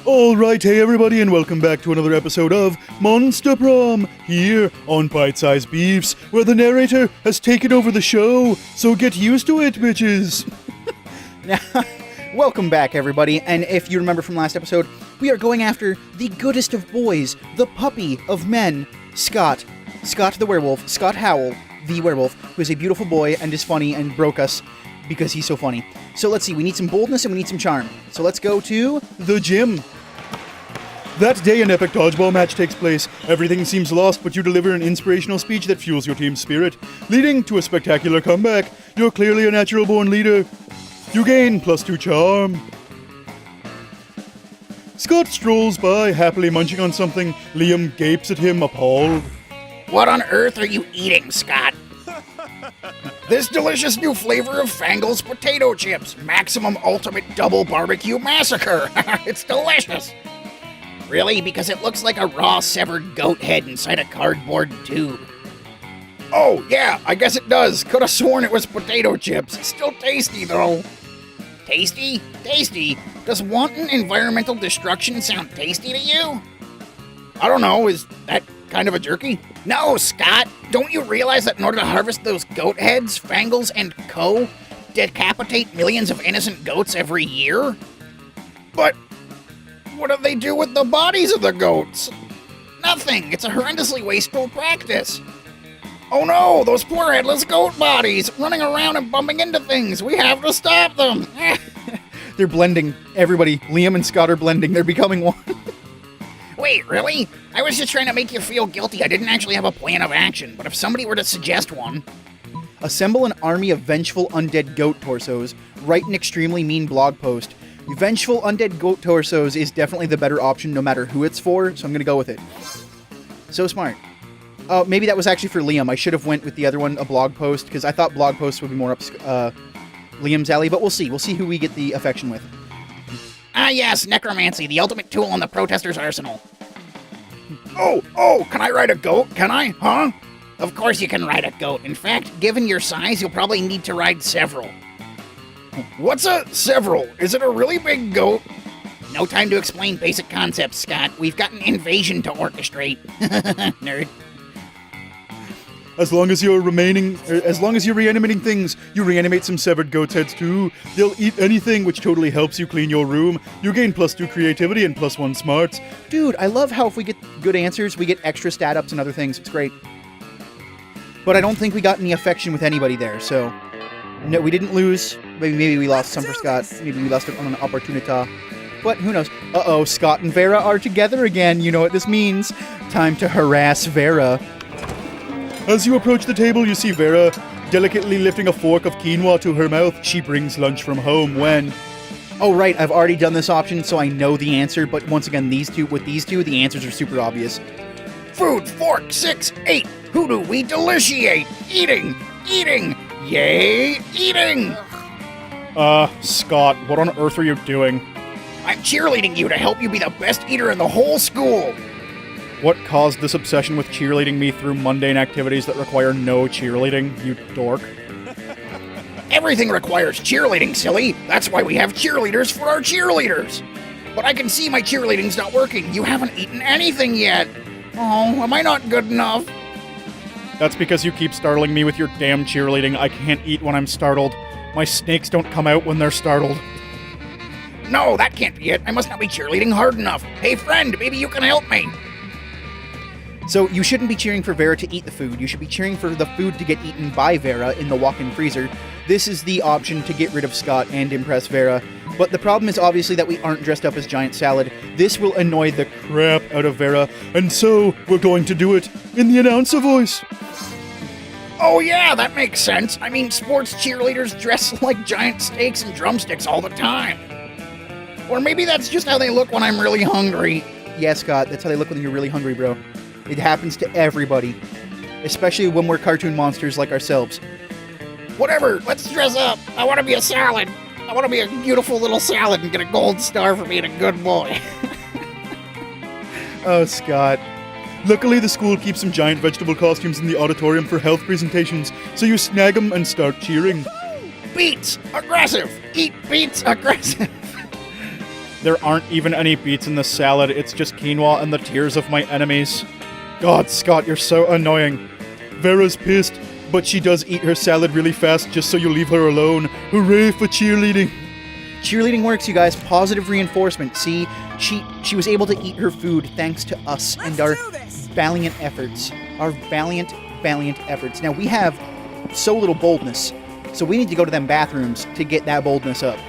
Alright, hey everybody, and welcome back to another episode of Monster Prom, here on Bite Size Beefs, where the narrator has taken over the show, so get used to it, bitches! Welcome back, everybody, and if you remember from last episode, we are going after the goodest of boys, the puppy of men, Scott the werewolf, Scott Howell, the werewolf, who is a beautiful boy and is funny and broke us because he's so funny. So let's see, we need some boldness and we need some charm. So let's go to the gym. That day, an epic dodgeball match takes place. Everything seems lost, but you deliver an inspirational speech that fuels your team's spirit, leading to a spectacular comeback. You're clearly a natural-born leader. You gain +2 charm. Scott strolls by, happily munching on something. Liam gapes at him, appalled. What on earth are you eating, Scott? This delicious new flavor of Fangel's potato chips. Maximum ultimate double barbecue massacre. It's delicious. Really? Because it looks like a raw severed goat head inside a cardboard tube. Oh, yeah, I guess it does. Could have sworn it was potato chips. Still tasty, though. Tasty? Tasty? Does wanton environmental destruction sound tasty to you? I don't know, is that kind of a jerky? No, Scott! Don't you realize that in order to harvest those goat heads, Fangels and Co. decapitate millions of innocent goats every year? But what do they do with the bodies of the goats? Nothing! It's a horrendously wasteful practice. Oh no, those poor headless goat bodies, running around and bumping into things. We have to stop them. They're blending. Everybody, Liam and Scott are blending. They're becoming one. Wait, really? I was just trying to make you feel guilty. I didn't actually have a plan of action, but if somebody were to suggest one... Assemble an army of vengeful undead goat torsos. Write an extremely mean blog post. Vengeful undead goat torsos is definitely the better option no matter who it's for, so I'm gonna go with it. So smart. Maybe that was actually for Liam. I should have went with the other one, a blog post, because I thought blog posts would be more up Liam's alley, but we'll see. We'll see who we get the affection with. Ah yes, necromancy, the ultimate tool in the protesters' arsenal. Oh, can I ride a goat? Can I? Huh? Of course you can ride a goat. In fact, given your size, you'll probably need to ride several. What's a several? Is it a really big goat? No time to explain basic concepts, Scott. We've got an invasion to orchestrate. Nerd. As long as you're reanimating things, you reanimate some severed goat's heads too. They'll eat anything, which totally helps you clean your room. You gain +2 creativity and +1 smarts. Dude, I love how if we get good answers, we get extra stat ups and other things. It's great. But I don't think we got any affection with anybody there, so... No, we didn't lose. Maybe we lost some for Scott. Maybe we lost on an opportunity. But who knows? Uh-oh, Scott and Vera are together again. You know what this means. Time to harass Vera. As you approach the table, you see Vera delicately lifting a fork of quinoa to her mouth. She brings lunch from home when... Oh, right, I've already done this option, so I know the answer. But once again, these two, the answers are super obvious. Food, fork, 6, 8. Who do we deliciate? Eating! Yay, eating! Scott, what on earth are you doing? I'm cheerleading you to help you be the best eater in the whole school. What caused this obsession with cheerleading me through mundane activities that require no cheerleading, you dork? Everything requires cheerleading, silly. That's why we have cheerleaders for our cheerleaders. But I can see my cheerleading's not working. You haven't eaten anything yet. Oh, am I not good enough? That's because you keep startling me with your damn cheerleading. I can't eat when I'm startled. My snakes don't come out when they're startled. No, that can't be it. I must not be cheerleading hard enough. Hey, friend, maybe you can help me. So you shouldn't be cheering for Vera to eat the food. You should be cheering for the food to get eaten by Vera in the walk-in freezer. This is the option to get rid of Scott and impress Vera. But the problem is obviously that we aren't dressed up as giant salad. This will annoy the crap out of Vera, and so we're going to do it in the announcer voice. Oh yeah, that makes sense. I mean, sports cheerleaders dress like giant steaks and drumsticks all the time. Or maybe that's just how they look when I'm really hungry. Yeah, Scott, that's how they look when you're really hungry, bro. It happens to everybody. Especially when we're cartoon monsters like ourselves. Whatever, let's dress up. I want to be a salad. I want to be a beautiful little salad and get a gold star for being a good boy. Oh, Scott. Luckily, the school keeps some giant vegetable costumes in the auditorium for health presentations, so you snag them and start cheering. Beets, aggressive. Eat beets, aggressive. There aren't even any beets in the salad, it's just quinoa and the tears of my enemies. God, Scott, you're so annoying. Vera's pissed, but she does eat her salad really fast just so you leave her alone. Hooray for cheerleading. Cheerleading works, you guys. Positive reinforcement. See, she was able to eat her food thanks to us and our valiant efforts. Our valiant efforts. Now, we have so little boldness, so we need to go to them bathrooms to get that boldness up.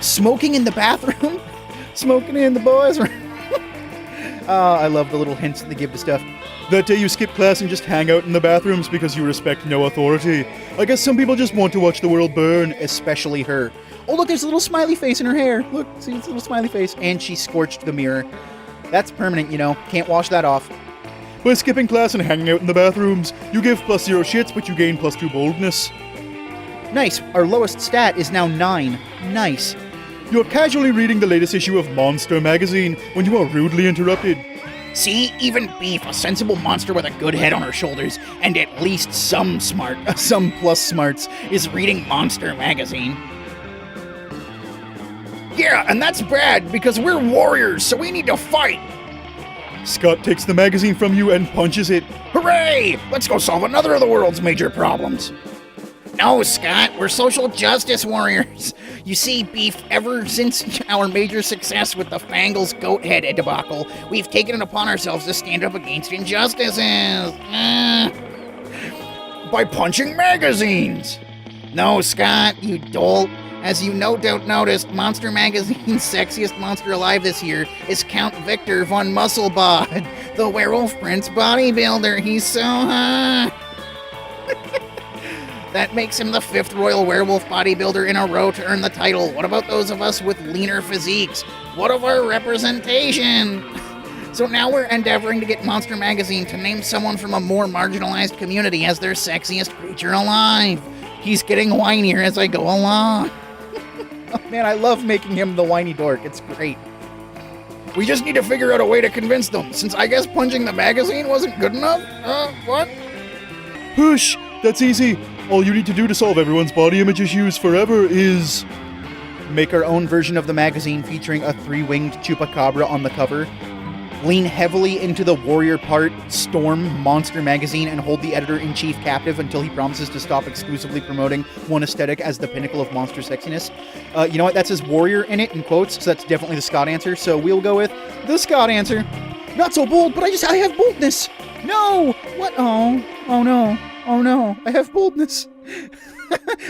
Smoking in the bathroom? Smoking in the boys' room. I love the little hints that they give to stuff. That day you skip class and just hang out in the bathrooms because you respect no authority. I guess some people just want to watch the world burn. Especially her. Oh, look, there's a little smiley face in her hair. Look, see, it's a little smiley face. And she scorched the mirror. That's permanent, you know. Can't wash that off. By skipping class and hanging out in the bathrooms, you give +0 shits, but you gain +2 boldness. Nice. Our lowest stat is now 9. Nice. You're casually reading the latest issue of Monster magazine when you are rudely interrupted. See, even Beef, a sensible monster with a good head on her shoulders, and at least some plus smarts, is reading Monster magazine. Yeah, and that's bad, because we're warriors, so we need to fight! Scott takes the magazine from you and punches it. Hooray! Let's go solve another of the world's major problems. No, Scott, we're social justice warriors. You see, Beef, ever since our major success with the Fangles goat head debacle, we've taken it upon ourselves to stand up against injustices. By punching magazines. No, Scott, you dolt. As you no doubt noticed, Monster Magazine's sexiest monster alive this year is Count Victor von Musselbod, the werewolf prince bodybuilder. He's so hot. That makes him the 5th royal werewolf bodybuilder in a row to earn the title. What about those of us with leaner physiques? What of our representation? So now we're endeavoring to get Monster Magazine to name someone from a more marginalized community as their sexiest creature alive. He's getting whinier as I go along. Oh, man, I love making him the whiny dork. It's great. We just need to figure out a way to convince them, since I guess punching the magazine wasn't good enough? What? Push! That's easy. All you need to do to solve everyone's body image issues forever is... make our own version of the magazine featuring a 3-winged chupacabra on the cover. Lean heavily into the warrior part, storm Monster Magazine, and hold the editor-in-chief captive until he promises to stop exclusively promoting one aesthetic as the pinnacle of monster sexiness. You know what? That says warrior in it, in quotes, so that's definitely the Scott answer, so we'll go with the Scott answer. Not so bold, but I have boldness! No! What? Oh no. Oh no. I have boldness.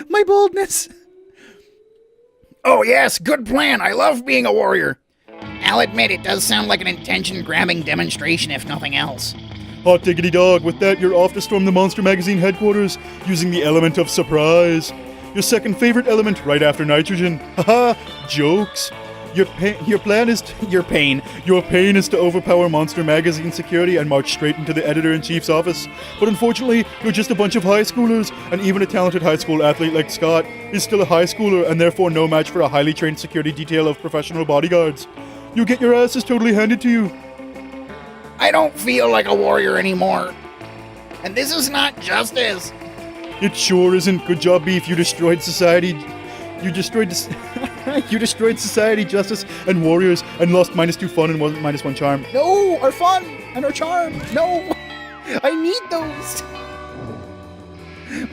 My boldness. Oh yes, good plan. I love being a warrior. I'll admit it does sound like an intention-grabbing demonstration, if nothing else. Hot diggity dog, with that you're off to storm the Monster Magazine headquarters using the element of surprise. Your second favorite element right after nitrogen. Haha, jokes. Your pain is to overpower Monster Magazine security and march straight into the editor-in-chief's office. But unfortunately, you're just a bunch of high schoolers, and even a talented high school athlete like Scott is still a high schooler and therefore no match for a highly trained security detail of professional bodyguards. You get your asses totally handed to you. I don't feel like a warrior anymore. And this is not justice. It sure isn't. Good job, Beef. You destroyed society. You destroyed society, justice, and warriors, and lost -2 fun and -1 charm. No, our fun and our charm. No, I need those.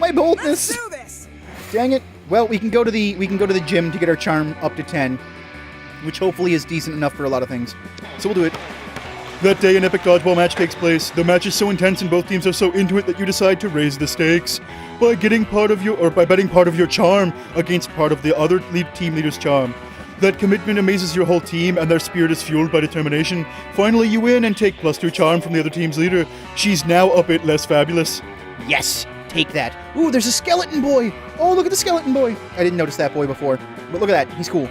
My boldness. Let's do this. Dang it. Well, we can go to the gym to get our charm up to 10, which hopefully is decent enough for a lot of things. So we'll do it. That day, an epic dodgeball match takes place. The match is so intense and both teams are so into it that you decide to raise the stakes by betting part of your charm against part of the other team leader's charm. That commitment amazes your whole team, and their spirit is fueled by determination. Finally, you win and take +2 charm from the other team's leader. She's now a bit less fabulous. Yes, take that. Ooh, there's a skeleton boy. Oh, look at the skeleton boy. I didn't notice that boy before, but look at that. He's cool.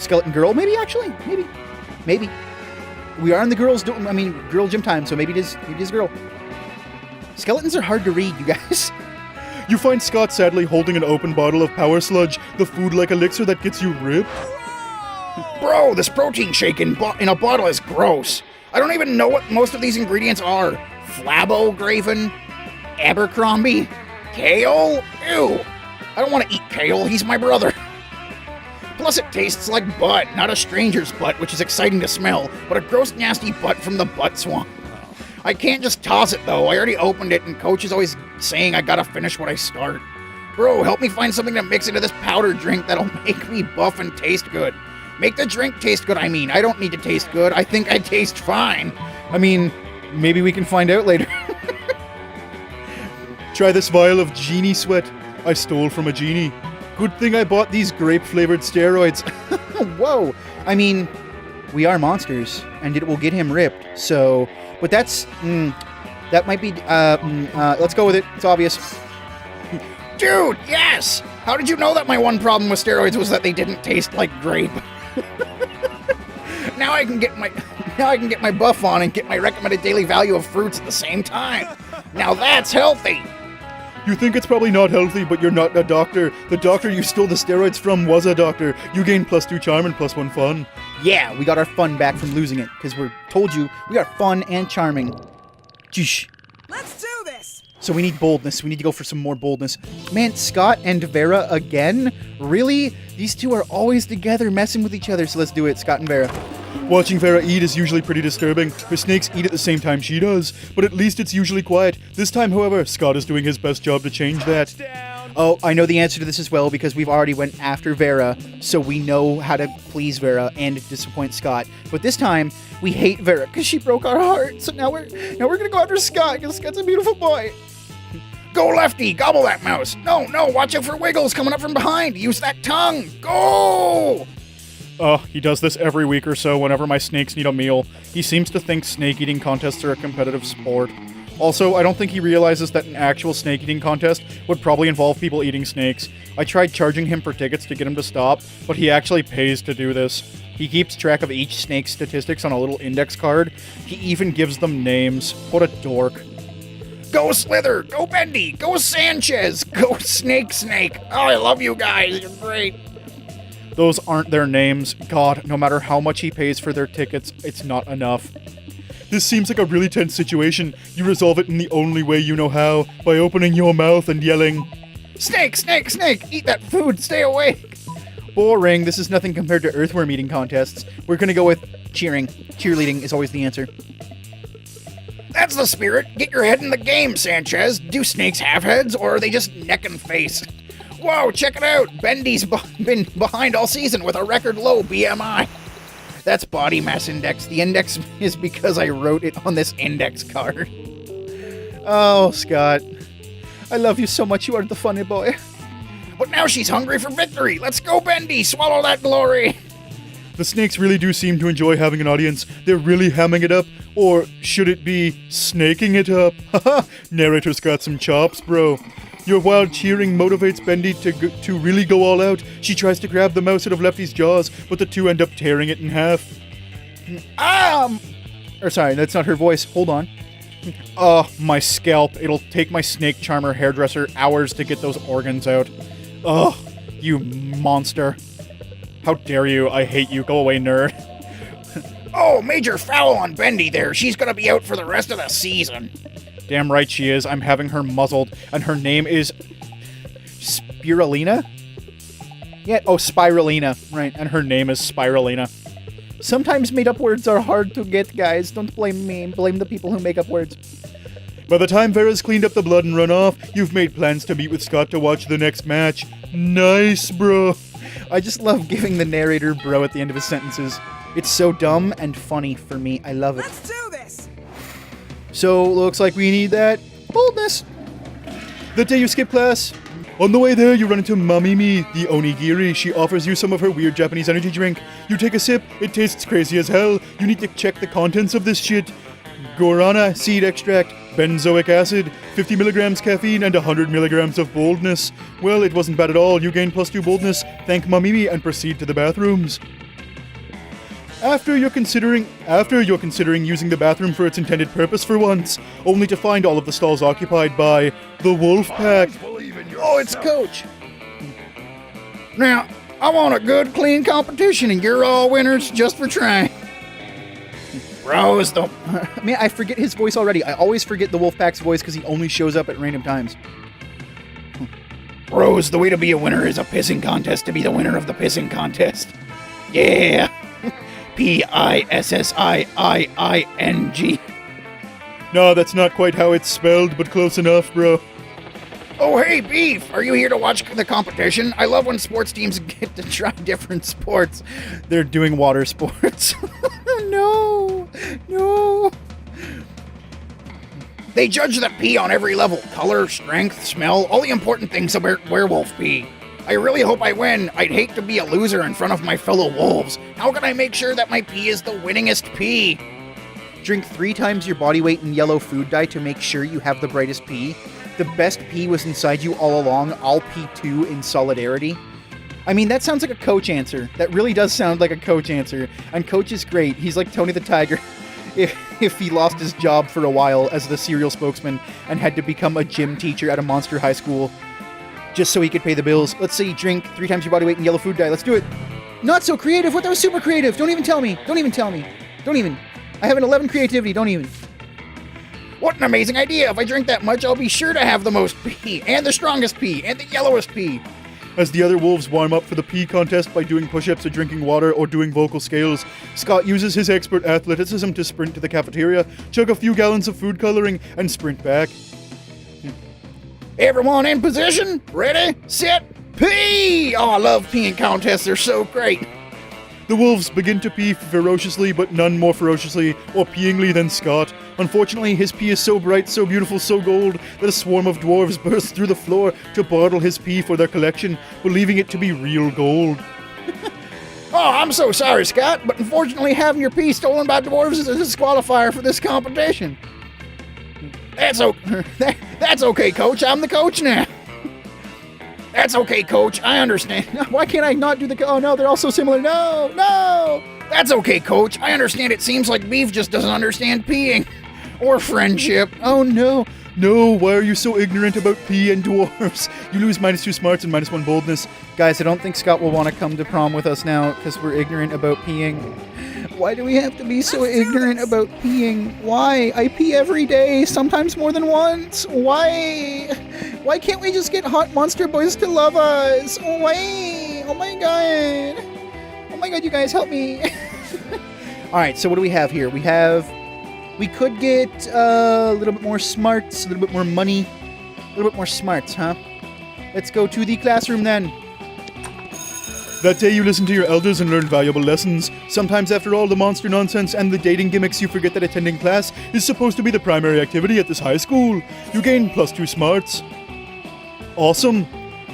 Skeleton girl, maybe actually, maybe. We are in the girl gym time, so maybe it is girl. Skeletons are hard to read, you guys. You find Scott sadly holding an open bottle of Power Sludge, the food-like elixir that gets you ripped. Bro, this protein shake in a bottle is gross. I don't even know what most of these ingredients are. Flabbergraven, Abercrombie, kale? Ew. I don't want to eat kale, he's my brother. Plus it tastes like butt, not a stranger's butt, which is exciting to smell, but a gross nasty butt from the butt swamp. I can't just toss it though, I already opened it and coach is always saying I gotta finish what I start. Bro, help me find something to mix into this powder drink that'll make me buff and taste good. Make the drink taste good, I mean. I don't need to taste good, I think I taste fine. I mean, maybe we can find out later. Try this vial of genie sweat I stole from a genie. Good thing I bought these grape-flavored steroids. Whoa! I mean, we are monsters, and it will get him ripped, so... But that's... that might be... let's go with it. It's obvious. Dude, yes! How did you know that my one problem with steroids was that they didn't taste like grape? Now I can get my buff on and get my recommended daily value of fruits at the same time. Now that's healthy! You think it's probably not healthy, but you're not a doctor. The doctor you stole the steroids from was a doctor. You gain +2 charm and +1 fun. Yeah, we got our fun back from losing it, because we're told you we are fun and charming. Jeesh. Let's do this! So we need boldness. We need to go for some more boldness. Man, Scott and Vera again? Really? These two are always together messing with each other, so let's do it, Scott and Vera. Watching Vera eat is usually pretty disturbing. Her snakes eat at the same time she does, but at least it's usually quiet. This time, however, Scott is doing his best job to change that. Oh, I know the answer to this as well because we've already went after Vera, so we know how to please Vera and disappoint Scott. But this time, we hate Vera because she broke our heart. So now we're gonna go after Scott because Scott's a beautiful boy. Go lefty, gobble that mouse. No, watch out for Wiggles coming up from behind. Use that tongue. Go! He does this every week or so whenever my snakes need a meal. He seems to think snake eating contests are a competitive sport. Also, I don't think he realizes that an actual snake eating contest would probably involve people eating snakes. I tried charging him for tickets to get him to stop, but he actually pays to do this. He keeps track of each snake's statistics on a little index card. He even gives them names. What a dork. Go Slither! Go Bendy! Go Sanchez! Go Snake! Oh, I love you guys. You're great. Those aren't their names. God, no matter how much he pays for their tickets, it's not enough. This seems like a really tense situation. You resolve it in the only way you know how, by opening your mouth and yelling, Snake! Eat that food! Stay awake! Boring. This is nothing compared to earthworm eating contests. We're gonna go with cheering. Cheerleading is always the answer. That's the spirit. Get your head in the game, Sanchez. Do snakes have heads, or are they just neck and face? Whoa, check it out. Bendy's been behind all season with a record low BMI. That's body mass index. The index is because I wrote it on this index card. Oh, Scott. I love you so much. You are the funny boy. But now she's hungry for victory. Let's go, Bendy. Swallow that glory. the snakes really do seem to enjoy having an audience. They're really hamming it up. Or should it be snaking it up? Haha, narrator's got some chops, bro. Your wild cheering motivates Bendy to really go all out. She tries to grab the mouse out of Lefty's jaws, but the two end up tearing it in half. Or sorry, that's not her voice. Hold on. Oh, my scalp. It'll take my snake charmer hairdresser hours to get those organs out. Ugh, you monster. How dare you? I hate you. Go away, nerd. Oh, major foul on Bendy there. She's gonna be out for the rest of the season. Damn right she is. I'm having her muzzled, and her name is Spirulina? Yeah, oh, Spirulina. Right, and her name is Spirulina. Sometimes made-up words are hard to get, guys. Don't blame me. Blame the people who make up words. By the time Vera's cleaned up the blood and run off, you've made plans to meet with Scott to watch the next match. Nice, bro. I just love giving the narrator bro at the end of his sentences. It's so dumb and funny for me. I love it. Let's do this! So, looks like we need that boldness. The day you skip class. On the way there, you run into Mamimi, the onigiri. She offers you some of her weird Japanese energy drink. You take a sip. It tastes crazy as hell. You need to check the contents of this shit. Guarana seed extract, benzoic acid, 50 milligrams caffeine, and 100 milligrams of boldness. Well, it wasn't bad at all. You gain +2 boldness. Thank Mamimi and proceed to the bathrooms. After you're considering using the bathroom for its intended purpose for once, only to find all of the stalls occupied by the wolf pack. Oh, it's Coach. Now, I want a good, clean competition, and you're all winners just for trying. Bros, don't... Man, I forget his voice already. I always forget the Wolfpack's voice because he only shows up at random times. Bros, the way to be a winner is a pissing contest to be the winner of the pissing contest. Yeah. P-I-S-S-I-I-I-N-G. No, that's not quite how it's spelled, but close enough, bro. Oh, hey, Beef! Are you here to watch the competition? I love when sports teams get to try different sports. They're doing water sports. No. They judge the pee on every level. Color, strength, smell, all the important things about werewolf pee. I really hope I win. I'd hate to be a loser in front of my fellow wolves. How can I make sure that my pee is the winningest pee? Drink 3 times your body weight in yellow food dye to make sure you have the brightest pee. The best pee was inside you all along. I'll pee too in solidarity. I mean, that sounds like a coach answer. That really does sound like a coach answer. And coach is great. He's like Tony the Tiger. If he lost his job for a while as the cereal spokesman and had to become a gym teacher at a monster high school just so he could pay the bills. Let's say drink 3 times your body weight in yellow food dye. Let's do it. Not so creative. What? That was super creative. Don't even tell me. I have an 11 creativity. Don't even. What an amazing idea. If I drink that much, I'll be sure to have the most pee, and the strongest pee, and the yellowest pee. As the other wolves warm up for the pee contest by doing push-ups or drinking water or doing vocal scales, Scott uses his expert athleticism to sprint to the cafeteria, chug a few gallons of food coloring, and sprint back. Everyone in position? Ready, set, pee! Oh, I love peeing contests. They're so great. The wolves begin to pee ferociously, but none more ferociously or peeingly than Scott. Unfortunately, his pee is so bright, so beautiful, so gold, that a swarm of dwarves burst through the floor to bottle his pee for their collection, believing it to be real gold. Oh, I'm so sorry, Scott, but unfortunately having your pee stolen by dwarves is a disqualifier for this competition. That's okay, Coach. I'm the coach now. That's okay, Coach. I understand. Why can't I not do the... Oh, no, they're all so similar. No. That's okay, Coach. I understand it seems like Beef just doesn't understand peeing. Or friendship. Oh, no. No, why are you so ignorant about pee and dwarves? You lose -2 smarts and -1 boldness. Guys, I don't think Scott will want to come to prom with us now because we're ignorant about peeing. Why do we have to be so ignorant about peeing? Why? I pee every day, sometimes more than once. Why? Why can't we just get hot monster boys to love us? Why? Oh my god. Oh my god, you guys help me. Alright, so what do we have here? We could get a little bit more smarts, a little bit more money, a little bit more smarts, huh? Let's go to the classroom then. That day you listen to your elders and learn valuable lessons. Sometimes after all the monster nonsense and the dating gimmicks, you forget that attending class is supposed to be the primary activity at this high school. You gain +2 smarts. Awesome.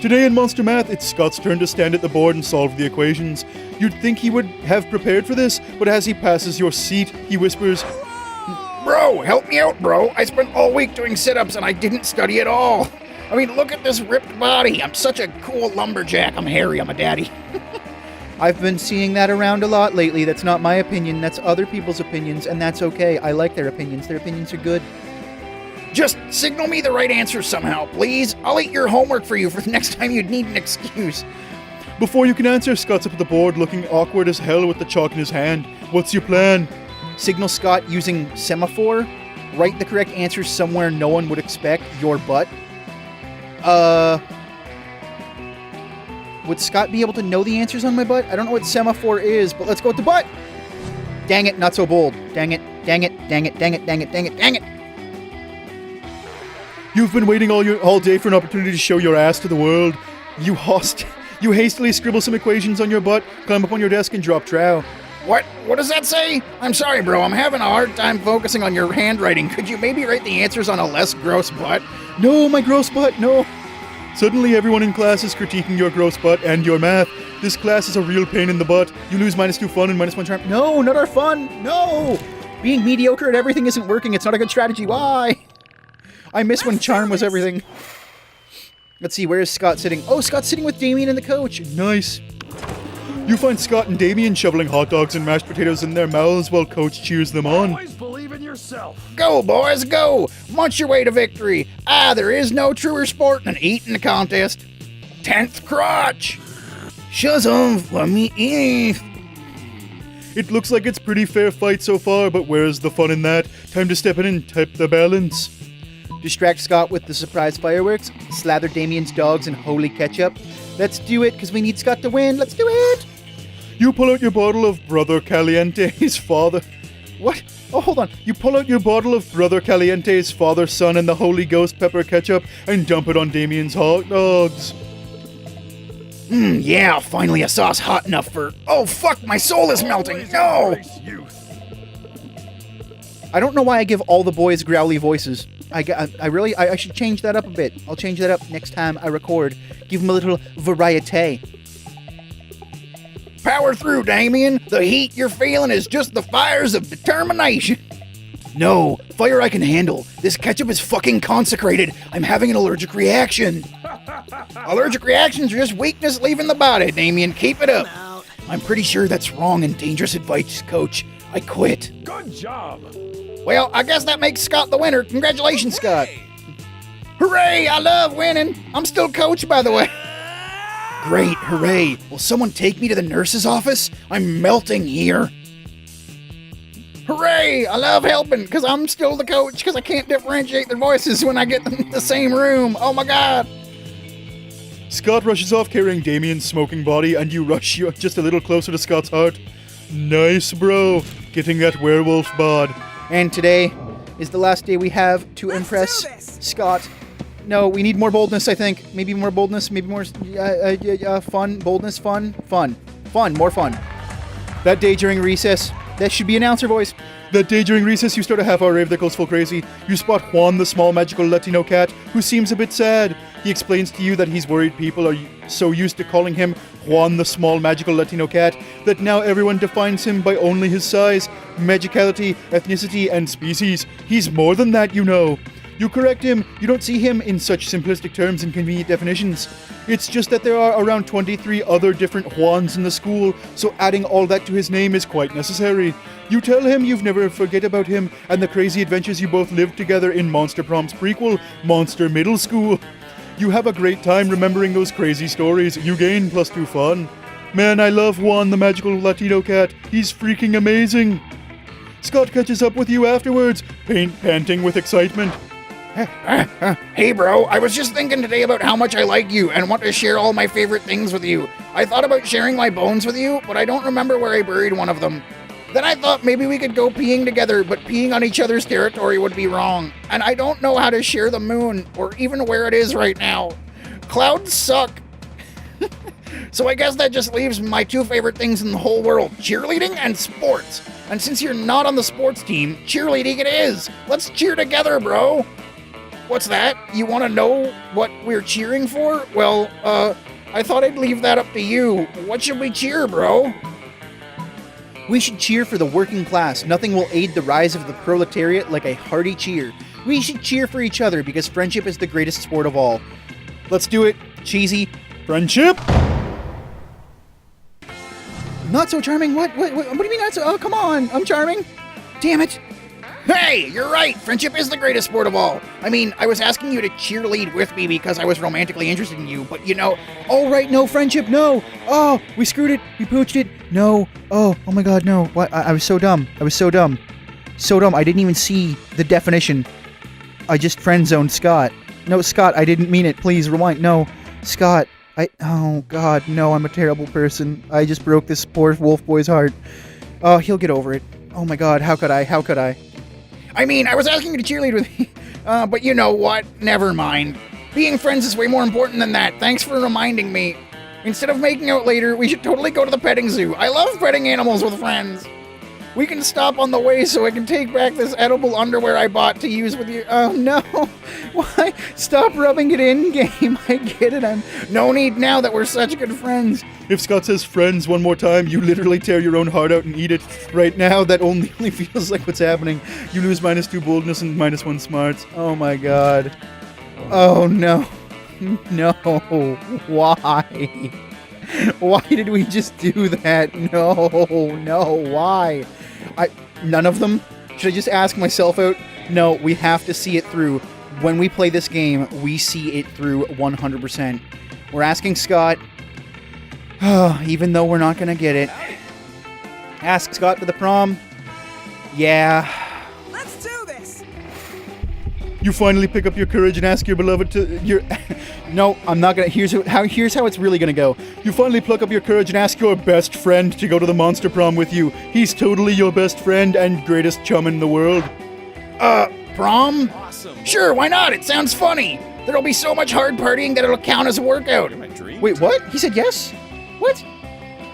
Today in Monster Math, it's Scott's turn to stand at the board and solve the equations. You'd think he would have prepared for this, but as he passes your seat, he whispers, Bro, help me out, bro. I spent all week doing sit-ups and I didn't study at all. I mean, look at this ripped body. I'm such a cool lumberjack. I'm hairy. I'm a daddy. I've been seeing that around a lot lately. That's not my opinion. That's other people's opinions, and that's okay. I like their opinions. Their opinions are good. Just signal me the right answer somehow, please. I'll eat your homework for you for the next time you'd need an excuse. Before you can answer, Scott's up at the board looking awkward as hell with the chalk in his hand. What's your plan? Signal Scott using semaphore. Write the correct answer somewhere no one would expect. Your butt. Would Scott be able to know the answers on my butt? I don't know what semaphore is, but let's go with the butt. Dang it, not so bold. Dang it. You've been waiting all day for an opportunity to show your ass to the world. You hastily scribble some equations on your butt, climb up on your desk, and drop trow. What does that say? I'm sorry, bro. I'm having a hard time focusing on your handwriting. Could you maybe write the answers on a less gross butt? No, my gross butt, no. Suddenly everyone in class is critiquing your gross butt and your math. This class is a real pain in the butt. You lose -2 fun and -1 charm. No, not our fun. No. Being mediocre at everything isn't working. It's not a good strategy. Why? I miss when charm was everything. Let's see, where is Scott sitting? Oh, Scott's sitting with Damien and the coach. Nice. You find Scott and Damien shoveling hot dogs and mashed potatoes in their mouths while Coach cheers them on. Always believe in yourself. Go, boys, go! Munch your way to victory. There is no truer sport than eating a contest. 10th crotch. Shazam for me if. It looks like it's pretty fair fight so far, but where's the fun in that? Time to step in and tip the balance. Distract Scott with the surprise fireworks. Slather Damien's dogs in holy ketchup. Let's do it, because we need Scott to win. Let's do it! You pull out your bottle of Brother Caliente's father. What? Oh, hold on. You pull out your bottle of Brother Caliente's father, son, and the Holy Ghost pepper ketchup and dump it on Damien's hot dogs. Yeah, finally a sauce hot enough for... Oh, fuck, my soul is melting. No! I don't know why I give all the boys growly voices. I should change that up a bit. I'll change that up next time I record. Give them a little variety. Power through, Damien. The heat you're feeling is just the fires of determination. No, fire I can handle. This ketchup is fucking consecrated. I'm having an allergic reaction. Allergic reactions are just weakness leaving the body, Damien. Keep it up. I'm pretty sure that's wrong and dangerous advice, Coach. I quit. Good job. Well, I guess that makes Scott the winner. Congratulations, Scott. Hooray, I love winning. I'm still coach, by the way. Great, hooray. Will someone take me to the nurse's office? I'm melting here. Hooray, I love helping because I'm still the coach because I can't differentiate their voices when I get them in the same room. Oh my god. Scott rushes off carrying Damien's smoking body, and you rush just a little closer to Scott's heart. Nice, bro. Getting that werewolf bod. And today is the last day we have to impress do this. Scott. No, we need more boldness, I think. Maybe more boldness, maybe more fun. Boldness, fun. More fun. That day during recess, that should be announcer voice. That day during recess, you start a half-hour rave that goes full crazy. You spot Juan, the small magical Latino cat, who seems a bit sad. He explains to you that he's worried people are so used to calling him Juan, the small magical Latino cat, that now everyone defines him by only his size, magicality, ethnicity, and species. He's more than that, you know. You correct him. You don't see him in such simplistic terms and convenient definitions. It's just that there are around 23 other different Juans in the school, so adding all that to his name is quite necessary. You tell him you've never forget about him and the crazy adventures you both lived together in Monster Prom's prequel, Monster Middle School. You have a great time remembering those crazy stories. You gain +2 fun. Man, I love Juan, the magical Latino cat. He's freaking amazing. Scott catches up with you afterwards, panting with excitement. Hey bro, I was just thinking today about how much I like you and want to share all my favorite things with you. I thought about sharing my bones with you, but I don't remember where I buried one of them. Then I thought maybe we could go peeing together, but peeing on each other's territory would be wrong. And I don't know how to share the moon, or even where it is right now. Clouds suck. So I guess that just leaves my 2 favorite things in the whole world, cheerleading and sports. And since you're not on the sports team, cheerleading it is. Let's cheer together, bro. What's that? You want to know what we're cheering for? Well, I thought I'd leave that up to you. What should we cheer, bro? We should cheer for the working class. Nothing will aid the rise of the proletariat like a hearty cheer. We should cheer for each other because friendship is the greatest sport of all. Let's do it. Cheesy. Friendship? Not so charming? What do you mean not so? Oh, come on. I'm charming. Damn it. Hey, you're right. Friendship is the greatest sport of all. I mean, I was asking you to cheerlead with me because I was romantically interested in you, but you know... Oh, right, no, friendship, no. Oh, we screwed it. We pooched it. No. Oh my god, no. What? I was so dumb. So dumb. I didn't even see the definition. I just friend-zoned Scott. No, Scott, I didn't mean it. Please, rewind. No. Scott, oh god, no, I'm a terrible person. I just broke this poor wolf boy's heart. Oh, he'll get over it. Oh my god, how could I? I mean, I was asking you to cheerlead with me, but you know what? Never mind. Being friends is way more important than that. Thanks for reminding me. Instead of making out later, we should totally go to the petting zoo. I love petting animals with friends. We can stop on the way so I can take back this edible underwear I bought to use with you. Oh no. Why? Stop rubbing it in, game. I get it. No need now that we're such good friends. If Scott says friends one more time, you literally tear your own heart out and eat it. Right now, that only feels like what's happening. You lose -2 boldness and -1 smarts. Oh my god. Oh no. No. Why? Why did we just do that? No, why? None of them? Should I just ask myself out? No, we have to see it through. When we play this game, we see it through 100%. We're asking Scott, even though we're not going to get it. Ask Scott to the prom. Yeah. Let's do this. You finally pick up your courage and ask your beloved to your. No, I'm not gonna. Here's how it's really gonna go. You finally pluck up your courage and ask your best friend to go to the monster prom with you. He's totally your best friend and greatest chum in the world. Prom? Awesome. Sure, why not? It sounds funny. There'll be so much hard partying that it'll count as a workout. Wait, what? He said yes? What?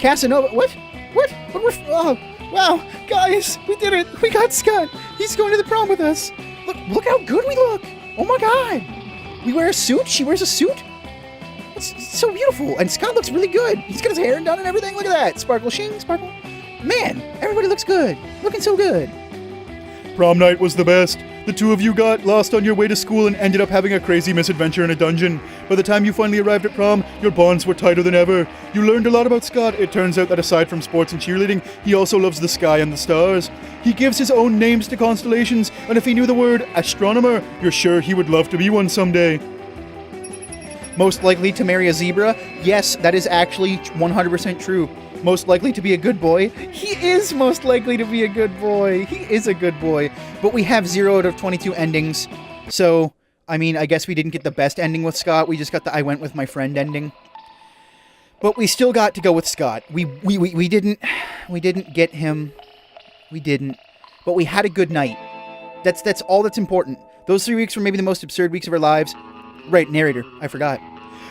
Casanova? What? What? But we're. Oh, wow, guys, we did it. We got Scott. He's going to the prom with us. Look how good we look. Oh my God. We wear a suit. She wears a suit. It's so beautiful. And Scott looks really good. He's got his hair done and everything. Look at that. Sparkle, shing, sparkle. Man, everybody looks good. Looking so good. Prom night was the best. The two of you got lost on your way to school and ended up having a crazy misadventure in a dungeon. By the time you finally arrived at prom, your bonds were tighter than ever. You learned a lot about Scott. It turns out that aside from sports and cheerleading, he also loves the sky and the stars. He gives his own names to constellations, and if he knew the word astronomer, you're sure he would love to be one someday. Most likely to marry a zebra? Yes, that is actually 100% true. Most likely to be a good boy? He is most likely to be a good boy. He is a good boy. But we have 0 out of 22 endings. So, I mean, I guess we didn't get the best ending with Scott. We just got the I went with my friend ending. But we still got to go with Scott. We didn't get him. We didn't. But we had a good night. That's all that's important. Those 3 weeks were maybe the most absurd weeks of our lives. Right, narrator. I forgot.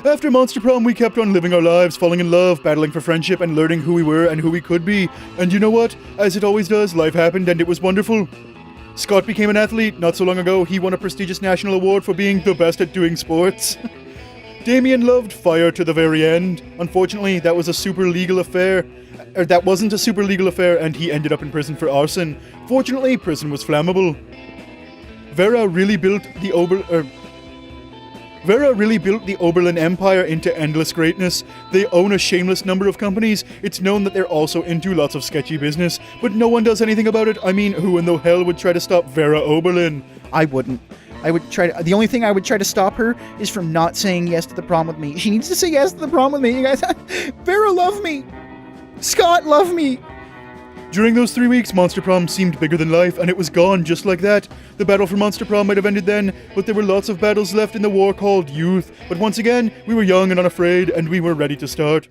After Monster Prom, we kept on living our lives, falling in love, battling for friendship, and learning who we were and who we could be. And you know what? As it always does, life happened and it was wonderful. Scott became an athlete. Not so long ago, he won a prestigious national award for being the best at doing sports. Damien loved fire to the very end. Unfortunately, that was a super legal affair. Or that wasn't a super legal affair, and he ended up in prison for arson. Fortunately, prison was flammable. Vera really built the Oberlin Empire into endless greatness. They own a shameless number of companies. It's known that they're also into lots of sketchy business, but no one does anything about it. I mean, who in the hell would try to stop Vera Oberlin? I wouldn't. The only thing I would try to stop her is from not saying yes to the prom with me. She needs to say yes to the prom with me, you guys. Vera, love me. Scott, love me. During those 3 weeks, Monster Prom seemed bigger than life, and it was gone just like that. The battle for Monster Prom might have ended then, but there were lots of battles left in the war called youth. But once again, we were young and unafraid, and we were ready to start.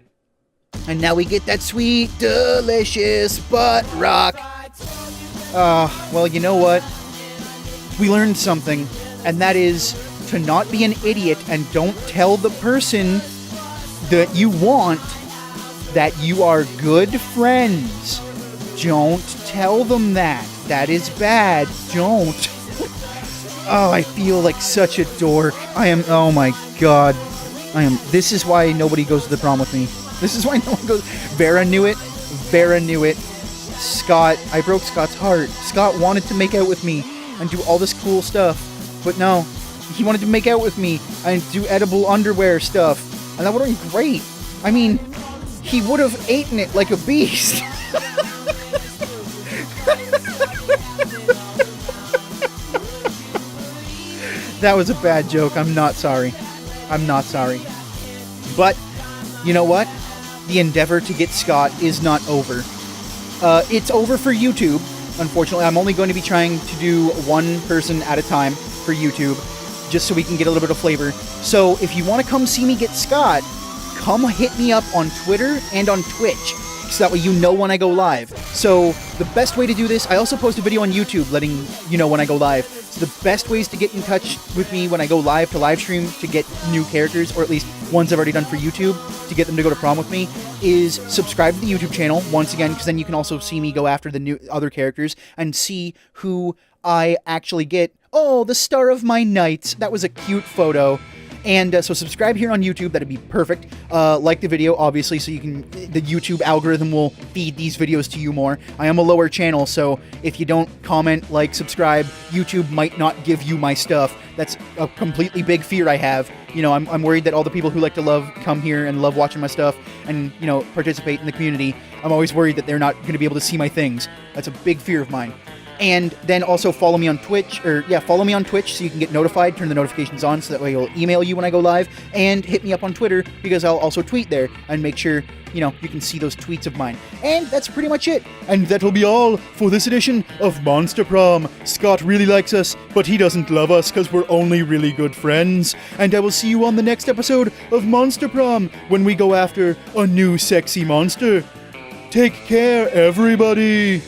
And now we get that sweet, delicious butt rock. Well, you know what? We learned something, and that is to not be an idiot and don't tell the person that you want that you are good friends. Don't tell them that. That is bad. Don't. Oh, I feel like such a dork. Oh my God. This is why nobody goes to the prom with me. This is why no one goes. Vera knew it. Scott, I broke Scott's heart. Scott wanted to make out with me and do all this cool stuff. But no, he wanted to make out with me and do edible underwear stuff. And that would have been great. I mean, he would have eaten it like a beast. That was a bad joke. I'm not sorry. But, you know what? The endeavor to get Scott is not over. It's over for YouTube. Unfortunately, I'm only going to be trying to do one person at a time for YouTube, just so we can get a little bit of flavor. So, if you want to come see me get Scott, come hit me up on Twitter and on Twitch, so that way you know when I go live. So, the best way to do this, I also post a video on YouTube letting you know when I go live. So the best ways to get in touch with me when I go live to live stream to get new characters, or at least ones I've already done for YouTube, to get them to go to prom with me, is subscribe to the YouTube channel, once again, because then you can also see me go after the new other characters and see who I actually get. Oh, the star of my night. That was a cute photo. And so subscribe here on YouTube. That'd be perfect. Like the video, obviously, so the YouTube algorithm will feed these videos to you more. I am a lower channel, so if you don't comment, like, subscribe, YouTube might not give you my stuff. That's a completely big fear I have. You know, I'm worried that all the people who like to come here and love watching my stuff and, you know, participate in the community, I'm always worried that they're not going to be able to see my things. That's a big fear of mine. And then also follow me on Twitch, follow me on Twitch so you can get notified, turn the notifications on so that way it'll email you when I go live, and hit me up on Twitter because I'll also tweet there and make sure, you can see those tweets of mine. And that's pretty much it. And that'll be all for this edition of Monster Prom. Scott really likes us, but he doesn't love us because we're only really good friends. And I will see you on the next episode of Monster Prom when we go after a new sexy monster. Take care, everybody!